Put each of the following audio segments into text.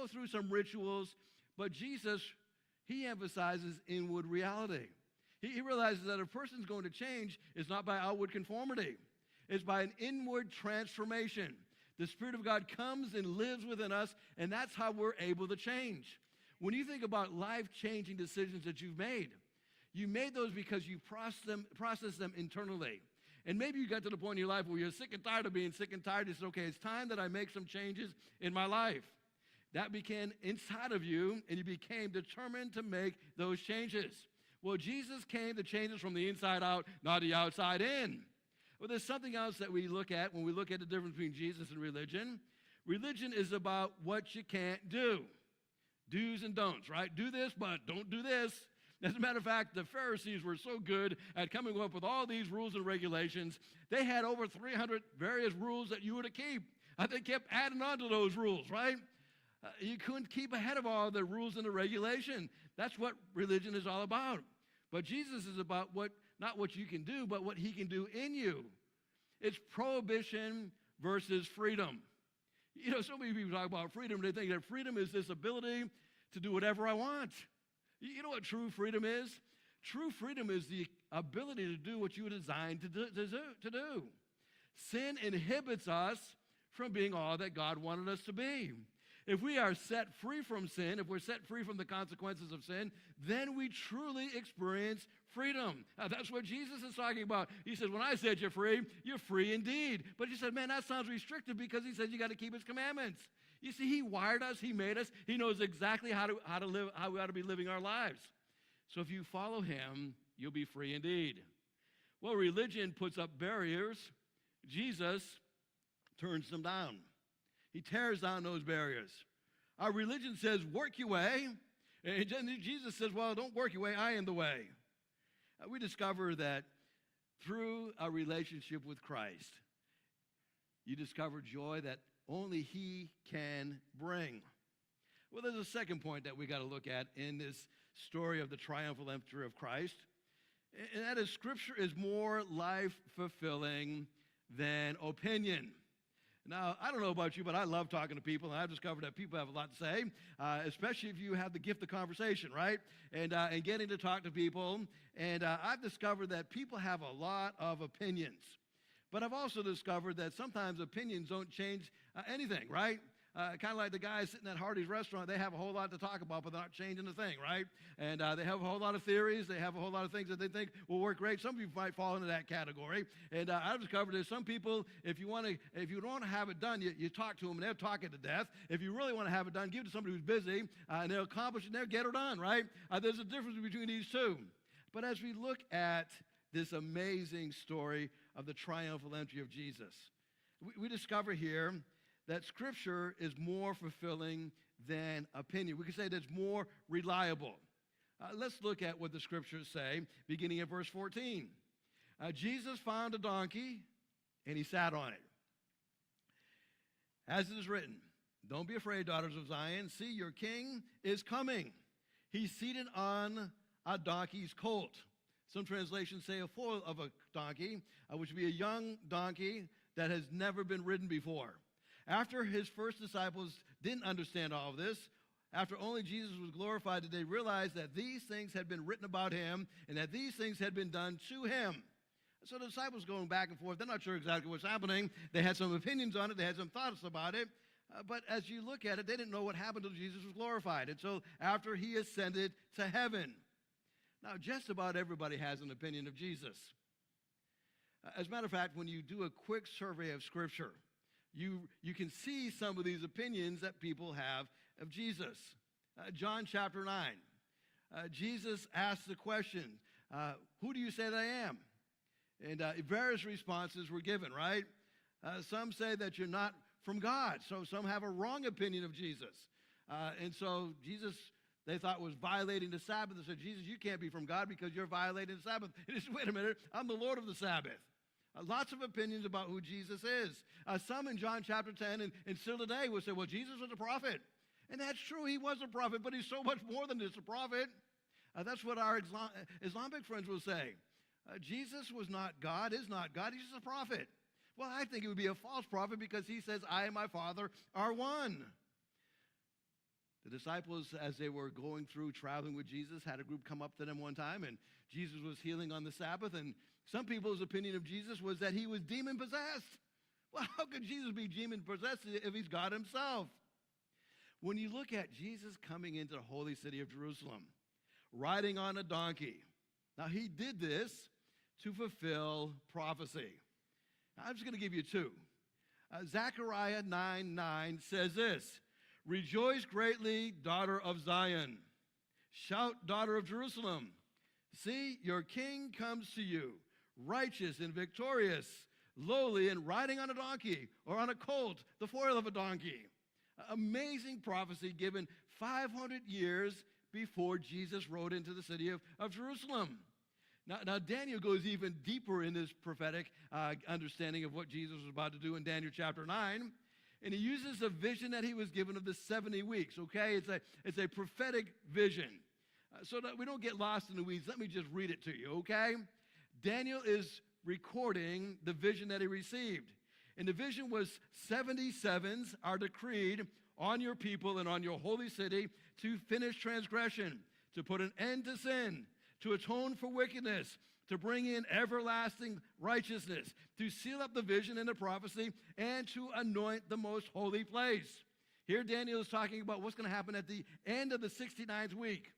go through some rituals, but Jesus, he emphasizes inward reality. He realizes that a person's going to change is not by outward conformity. It's by an inward transformation. The Spirit of God comes and lives within us, and that's how we're able to change. When you think about life-changing decisions that you've made, you made those because you processed them internally. And maybe you got to the point in your life where you're sick and tired of being sick and tired. You said, okay, it's time that I make some changes in my life. That began inside of you, and you became determined to make those changes. Well, Jesus came to change us from the inside out, not the outside in. Well, there's something else that we look at when we look at the difference between Jesus and religion. Religion is about what you can't do. Do's and don'ts, right? Do this, but don't do this. As a matter of fact, the Pharisees were so good at coming up with all these rules and regulations. They had over 300 various rules that you were to keep. They kept adding on to those rules, right? You couldn't keep ahead of all the rules and the regulation. That's what religion is all about. But Jesus is about not what you can do, but what he can do in you. It's prohibition versus freedom. You know, so many people talk about freedom. They think that freedom is this ability to do whatever I want. You know what true freedom is? True freedom is the ability to do what you were designed to do. Sin inhibits us from being all that God wanted us to be. If we are set free from sin, if we're set free from the consequences of sin, then we truly experience freedom. Now, that's what Jesus is talking about. He says, when I set you free, you're free indeed. But you said, man, that sounds restrictive because he says you got to keep his commandments. You see, he wired us, he made us, he knows exactly how we ought to be living our lives. So if you follow him, you'll be free indeed. Well, religion puts up barriers. Jesus turns them down. He tears down those barriers. Our religion says, work your way. And Jesus says, well, don't work your way, I am the way. We discover that through a relationship with Christ, you discover joy that only he can bring. Well, there's a second point that we got to look at in this story of the triumphal entry of Christ. And that is, Scripture is more life-fulfilling than opinion. Now, I don't know about you, but I love talking to people, and I've discovered that people have a lot to say, especially if you have the gift of conversation, right? And getting to talk to people. And I've discovered that people have a lot of opinions. But I've also discovered that sometimes opinions don't change anything, right? Kind of like the guys sitting at Hardee's restaurant, they have a whole lot to talk about, but they're not changing a thing, right? And they have a whole lot of theories. They have a whole lot of things that they think will work great. Some people might fall into that category. And I've discovered there's some people, if you don't want to have it done, you talk to them and they'll talk it to death. If you really want to have it done, give it to somebody who's busy and they'll accomplish it and they'll get it done, right? There's a difference between these two. But as we look at this amazing story of the triumphal entry of Jesus, we discover here that Scripture is more fulfilling than opinion. We could say that it's more reliable. Let's look at what the Scriptures say, beginning at verse 14. Jesus found a donkey, and he sat on it. As it is written, don't be afraid, daughters of Zion. See, your king is coming. He's seated on a donkey's colt. Some translations say a foal of a donkey, which would be a young donkey that has never been ridden before. After his first disciples didn't understand all of this, after only Jesus was glorified, did they realize that these things had been written about him and that these things had been done to him. So the disciples going back and forth, they're not sure exactly what's happening. They had some opinions on it. They had some thoughts about it. But as you look at it, they didn't know what happened until Jesus was glorified. And so after he ascended to heaven. Now, just about everybody has an opinion of Jesus. As a matter of fact, when you do a quick survey of Scripture, you can see some of these opinions that people have of Jesus. John chapter 9, Jesus asks the question, who do you say that I am? And various responses were given, right? Some say that you're not from God, so some have a wrong opinion of Jesus. And so Jesus, they thought, was violating the Sabbath. They said, Jesus, you can't be from God because you're violating the Sabbath. And he said, wait a minute, I'm the Lord of the Sabbath. Lots of opinions about who Jesus is. Some in John chapter 10 and still today will say, well, Jesus was a prophet. And that's true, he was a prophet, but he's so much more than just a prophet. That's what our Islamic friends will say. Jesus was not God, is not God, he's just a prophet. Well, I think it would be a false prophet because he says, I and my Father are one. disciples, as they were going through traveling with Jesus, had a group come up to them one time, and Jesus was healing on the Sabbath, and some people's opinion of Jesus was that he was demon-possessed. Well, how could Jesus be demon-possessed if he's God himself? When you look at Jesus coming into the holy city of Jerusalem, riding on a donkey, now he did this to fulfill prophecy. Now, I'm just going to give you two. Zechariah 9:9 says this, "Rejoice greatly, daughter of Zion. Shout, daughter of Jerusalem. See, your king comes to you, righteous and victorious, lowly and riding on a donkey or on a colt, the foal of a donkey." Amazing prophecy given 500 years before Jesus rode into the city of Jerusalem. Now, Daniel goes even deeper in this prophetic understanding of what Jesus was about to do in Daniel chapter 9. And he uses a vision that he was given of the 70 weeks, okay? It's a prophetic vision. So that we don't get lost in the weeds, let me just read it to you, okay? Daniel is recording the vision that he received. And the vision was 77s are decreed on your people and on your holy city to finish transgression, to put an end to sin, to atone for wickedness, to bring in everlasting righteousness, to seal up the vision and the prophecy, and to anoint the most holy place. Here Daniel is talking about what's going to happen at the end of the 69th week.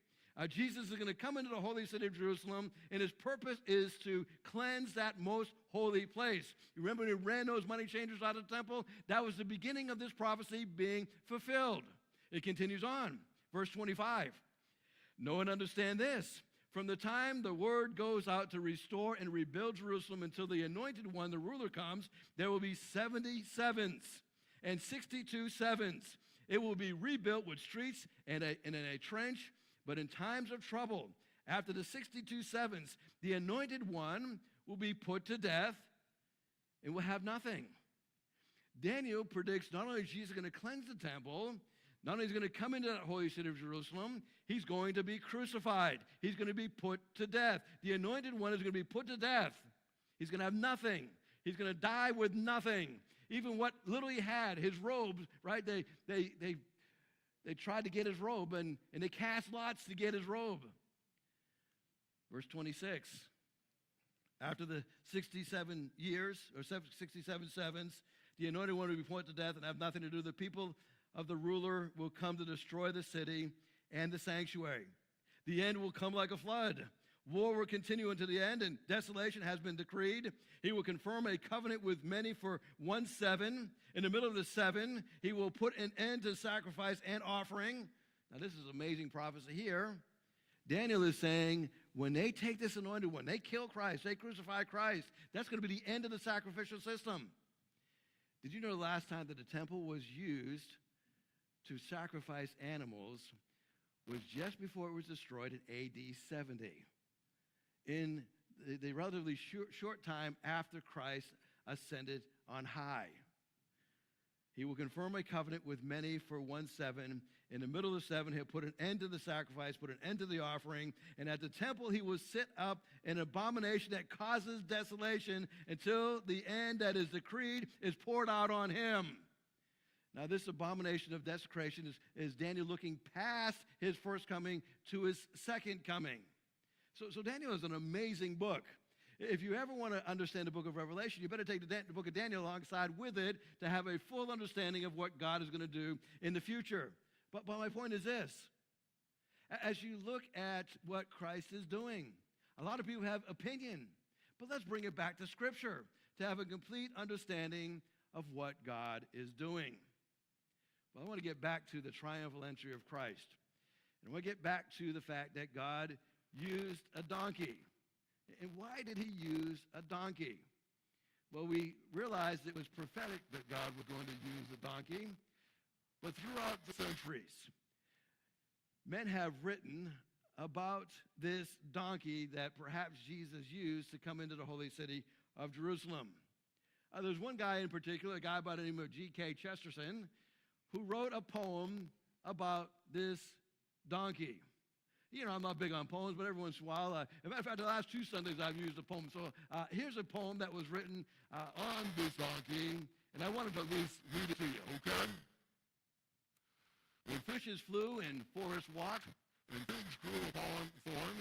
Jesus is going to come into the holy city of Jerusalem, and his purpose is to cleanse that most holy place. You remember when he ran those money changers out of the temple? That was the beginning of this prophecy being fulfilled. It continues on. Verse 25. Know and understand this. From the time the word goes out to restore and rebuild Jerusalem until the anointed one, the ruler, comes, there will be 77s and 62 sevens. It will be rebuilt with streets and in a trench. But in times of trouble, after the 62 sevens, the anointed one will be put to death and will have nothing. Daniel predicts not only is Jesus going to cleanse the temple, not only is he going to come into that holy city of Jerusalem, he's going to be crucified. He's going to be put to death. The anointed one is going to be put to death. He's going to have nothing. He's going to die with nothing. Even what little he had, his robes, right? They tried to get his robe, and they cast lots to get his robe. Verse 26. After the 67 years, or 67 sevens, the anointed one will be put to death and have nothing to do. The people of the ruler will come to destroy the city and the sanctuary. The end will come like a flood. War will continue until the end, and desolation has been decreed. He will confirm a covenant with many for 1 7. In the middle of the 7, he will put an end to sacrifice and offering. Now, this is amazing prophecy here. Daniel is saying, when they take this anointed one, they kill Christ, they crucify Christ, that's going to be the end of the sacrificial system. Did you know the last time that the temple was used to sacrifice animals was just before it was destroyed in AD 70? In the relatively short time after Christ ascended on high. He will confirm a covenant with many for 1 7. In the middle of the 7, he'll put an end to the sacrifice, put an end to the offering. And at the temple, he will set up an abomination that causes desolation until the end that is decreed is poured out on him. Now, this abomination of desecration is Daniel looking past his first coming to his second coming. So Daniel is an amazing book. If you ever want to understand the book of Revelation, you better take the book of Daniel alongside with it to have a full understanding of what God is going to do in the future. But my point is this. As you look at what Christ is doing, a lot of people have opinion. But let's bring it back to Scripture to have a complete understanding of what God is doing. Well, I want to get back to the triumphal entry of Christ. And I want to get back to the fact that God used a donkey. And why did he use a donkey? Well, we realized it was prophetic that God was going to use a donkey. But throughout the centuries, men have written about this donkey that perhaps Jesus used to come into the holy city of Jerusalem. There's one guy in particular, a guy by the name of G.K. Chesterton, who wrote a poem about this donkey. You know, I'm not big on poems, but every once in a while, as a matter of fact, the last 2 Sundays I've used a poem. So here's a poem that was written on this donkey, and I wanted to at least read it to you, okay? When fishes flew and forests walked, and pigs grew upon thorn,